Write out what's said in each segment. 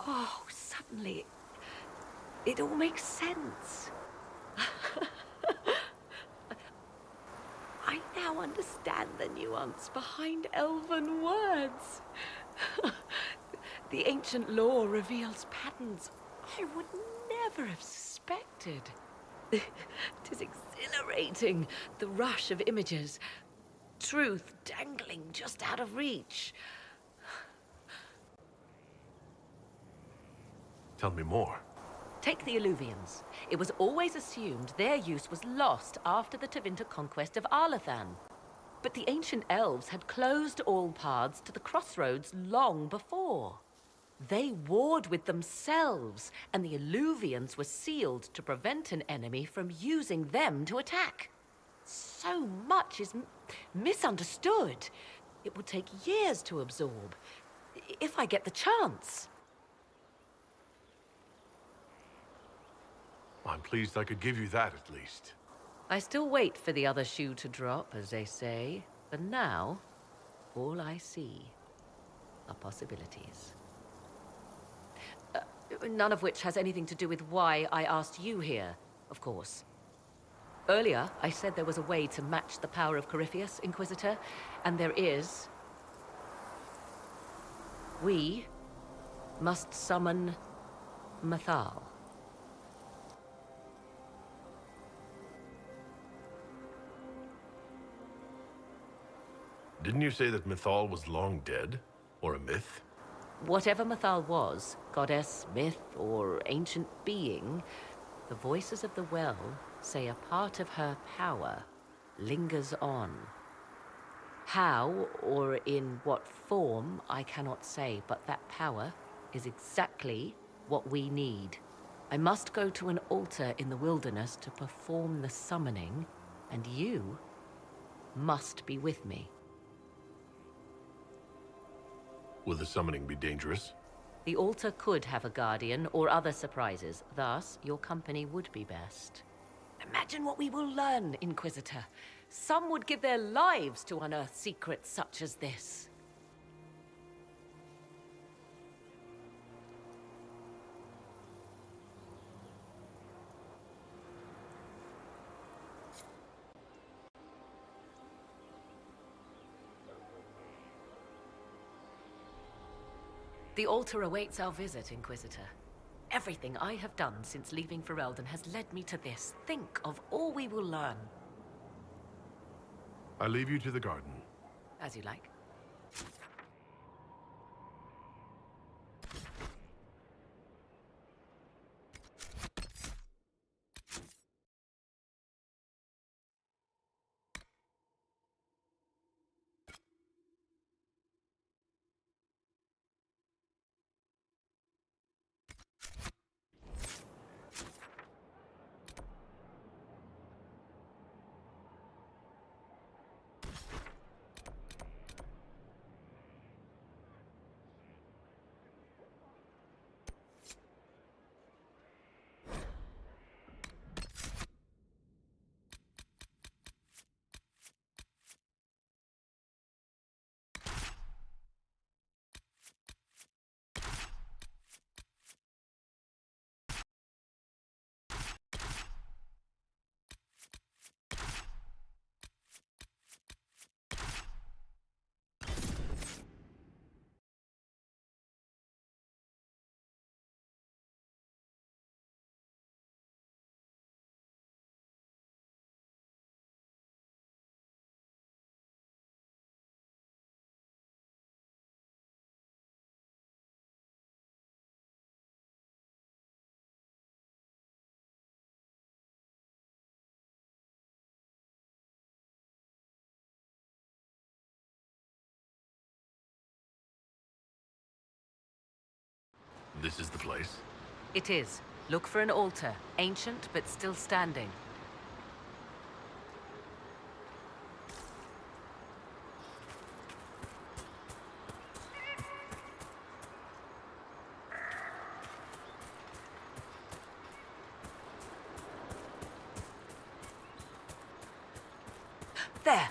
Oh, suddenly, it all makes sense. I now understand the nuance behind elven words. The ancient lore reveals patterns I would never have suspected. 'Tis exhilarating, the rush of images. Truth dangling just out of reach. Tell me more. Take the Illuvians. It was always assumed their use was lost after the Tevinter conquest of Arlathan. But the ancient elves had closed all paths to the crossroads long before. They warred with themselves, and the Illuvians were sealed to prevent an enemy from using them to attack. So much is misunderstood. It will take years to absorb, if I get the chance. I'm pleased I could give you that at least. I still wait for the other shoe to drop, as they say. For now, all I see are possibilities. None of which has anything to do with why I asked you here, of course. Earlier, I said there was a way to match the power of Corypheus, Inquisitor, and there is. We must summon Mixail. Didn't you say that Mixail was long dead? Or a myth? Whatever Mixail was, goddess, myth, or ancient being, the voices of the well say a part of her power lingers on. How, or in what form, I cannot say, but that power is exactly what we need. I must go to an altar in the wilderness to perform the summoning, and you must be with me. Will the summoning be dangerous? The altar could have a guardian or other surprises. Thus, your company would be best. Imagine what we will learn, Inquisitor. Some would give their lives to unearth secrets such as this. The altar awaits our visit, Inquisitor. Everything I have done since leaving Ferelden has led me to this. Think of all we will learn. I leave you to the garden. As you like. This is the place? It is. Look for an altar, ancient but still standing. There!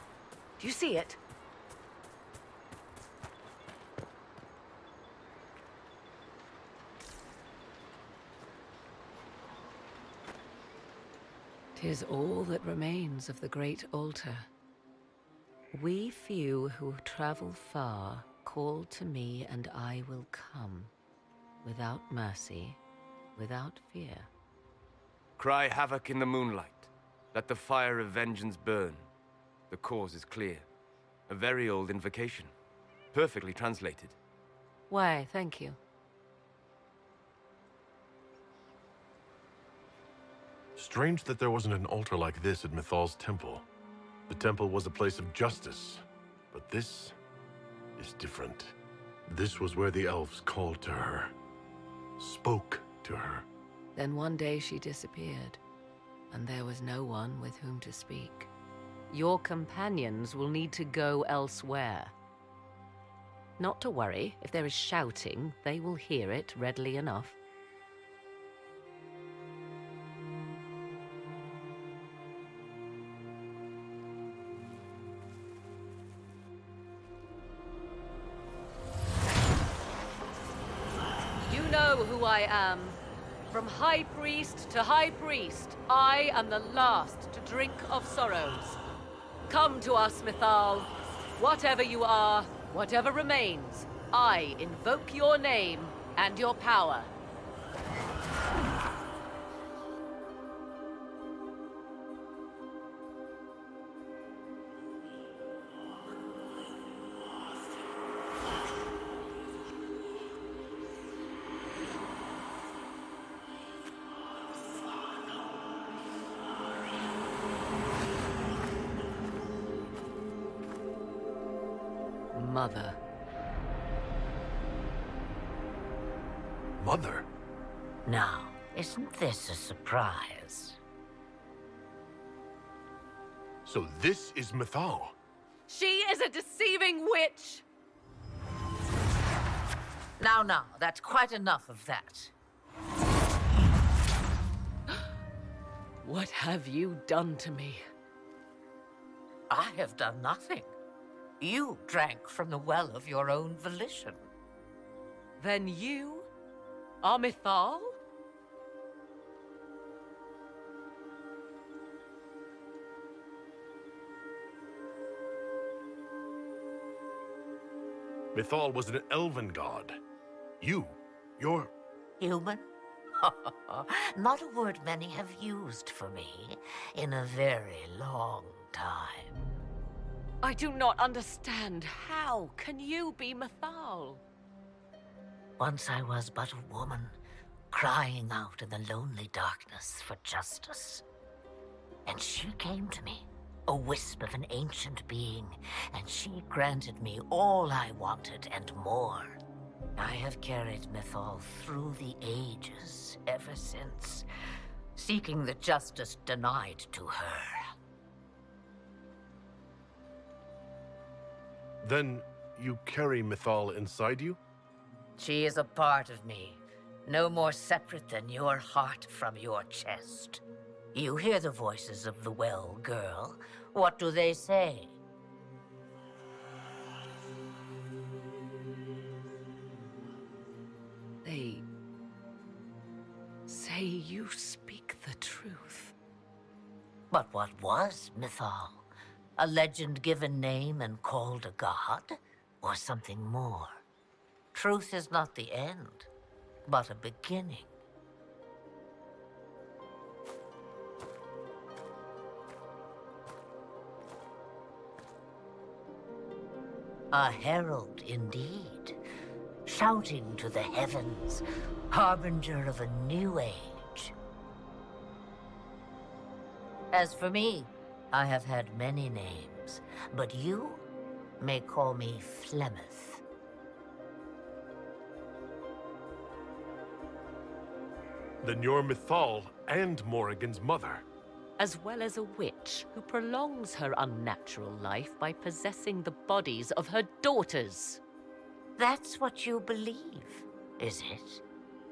Do you see it? 'Tis all that remains of the great altar. We few who travel far call to me, and I will come, without mercy, without fear. Cry havoc in the moonlight. Let the fire of vengeance burn. The cause is clear. A very old invocation. Perfectly translated. Why, thank you. Strange that there wasn't an altar like this at Mythal's temple. The temple was a place of justice, but this is different. This was where the elves called to her, spoke to her. Then one day she disappeared, and there was no one with whom to speak. Your companions will need to go elsewhere. Not to worry, if there is shouting, they will hear it readily enough. You know who I am. From High Priest to High Priest, I am the last to drink of sorrows. Come to us, Mythal. Whatever you are, whatever remains, I invoke your name and your power. Mother. Mother? Now, isn't this a surprise? So this is Mythal. She is a deceiving witch! Now, that's quite enough of that. What have you done to me? I have done nothing. You drank from the well of your own volition. Then you are Mythal? Mythal was an elven god. You're... Human? Not a word many have used for me in a very long time. I do not understand. How can you be Mythal? Once I was but a woman, crying out in the lonely darkness for justice. And she came to me, a wisp of an ancient being, and she granted me all I wanted and more. I have carried Mythal through the ages ever since, seeking the justice denied to her. Then you carry Mythal inside you? She is a part of me, no more separate than your heart from your chest. You hear the voices of the well, girl. What do they say? They say you speak the truth. But what was Mythal? A legend given name and called a god? Or something more? Truth is not the end, but a beginning. A herald indeed, shouting to the heavens, harbinger of a new age. As for me, I have had many names, but you may call me Flemeth. Then you're Mythal and Morrigan's mother. As well as a witch who prolongs her unnatural life by possessing the bodies of her daughters. That's what you believe, is it?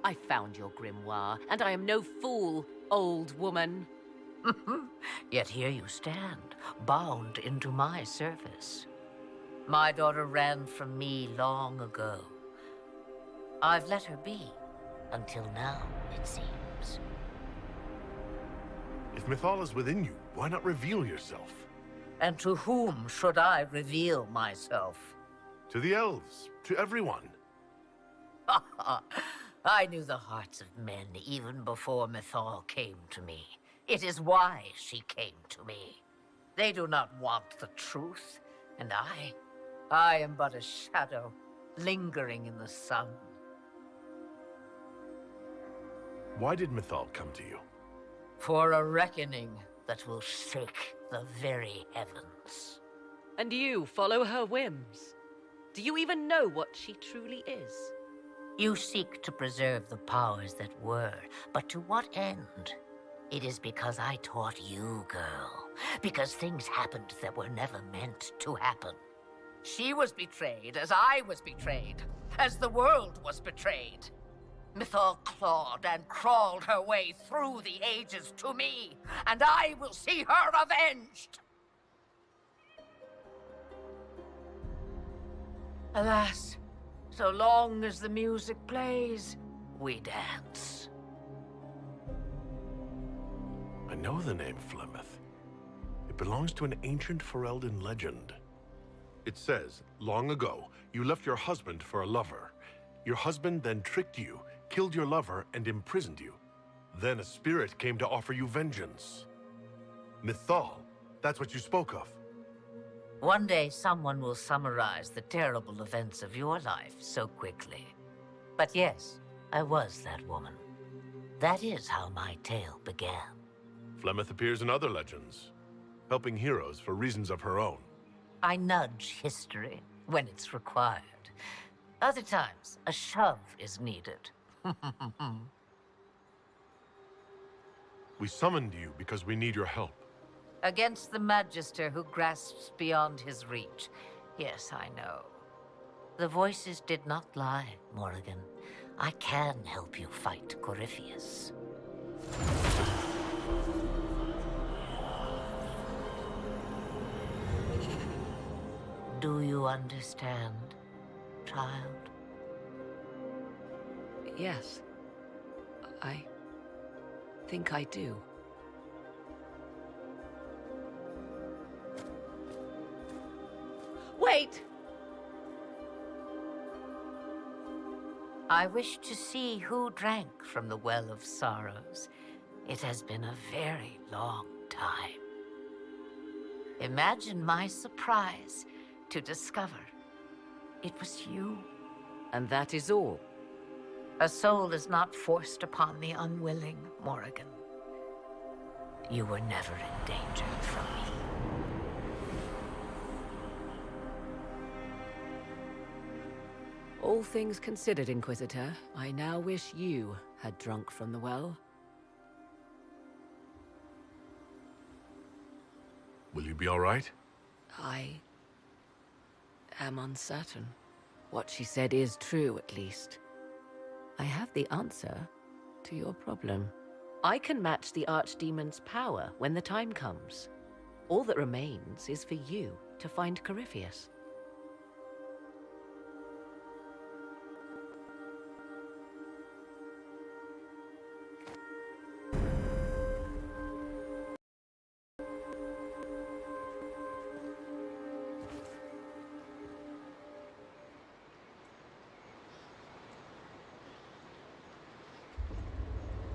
I found your grimoire, and I am no fool, old woman. Yet here you stand, bound into my service. My daughter ran from me long ago. I've let her be, until now, it seems. If Mythal is within you, why not reveal yourself? And to whom should I reveal myself? To the elves, to everyone. I knew the hearts of men even before Mythal came to me. It is why she came to me. They do not want the truth, and I am but a shadow, lingering in the sun. Why did Mythal come to you? For a reckoning that will shake the very heavens. And you follow her whims. Do you even know what she truly is? You seek to preserve the powers that were, but to what end? It is because I taught you, girl. Because things happened that were never meant to happen. She was betrayed as I was betrayed, as the world was betrayed. Mythal clawed and crawled her way through the ages to me, and I will see her avenged! Alas, so long as the music plays, we dance. I know the name Flemeth. It belongs to an ancient Ferelden legend. It says, long ago, you left your husband for a lover. Your husband then tricked you, killed your lover, and imprisoned you. Then a spirit came to offer you vengeance. Mythal, that's what you spoke of. One day someone will summarize the terrible events of your life so quickly. But yes, I was that woman. That is how my tale began. Flemeth appears in other legends, helping heroes for reasons of her own. I nudge history when it's required. Other times, a shove is needed. We summoned you because we need your help. Against the Magister who grasps beyond his reach. Yes, I know. The voices did not lie, Morrigan. I can help you fight Corypheus. Do you understand, child? Yes. I think I do. Wait! I wish to see who drank from the Well of Sorrows. It has been a very long time. Imagine my surprise to discover it was you. And that is all. A soul is not forced upon the unwilling, Morrigan. You were never endangered from me. All things considered, Inquisitor, I now wish you had drunk from the well. Will you be all right? I am uncertain. What she said is true, at least. I have the answer to your problem. I can match the Archdemon's power when the time comes. All that remains is for you to find Corypheus.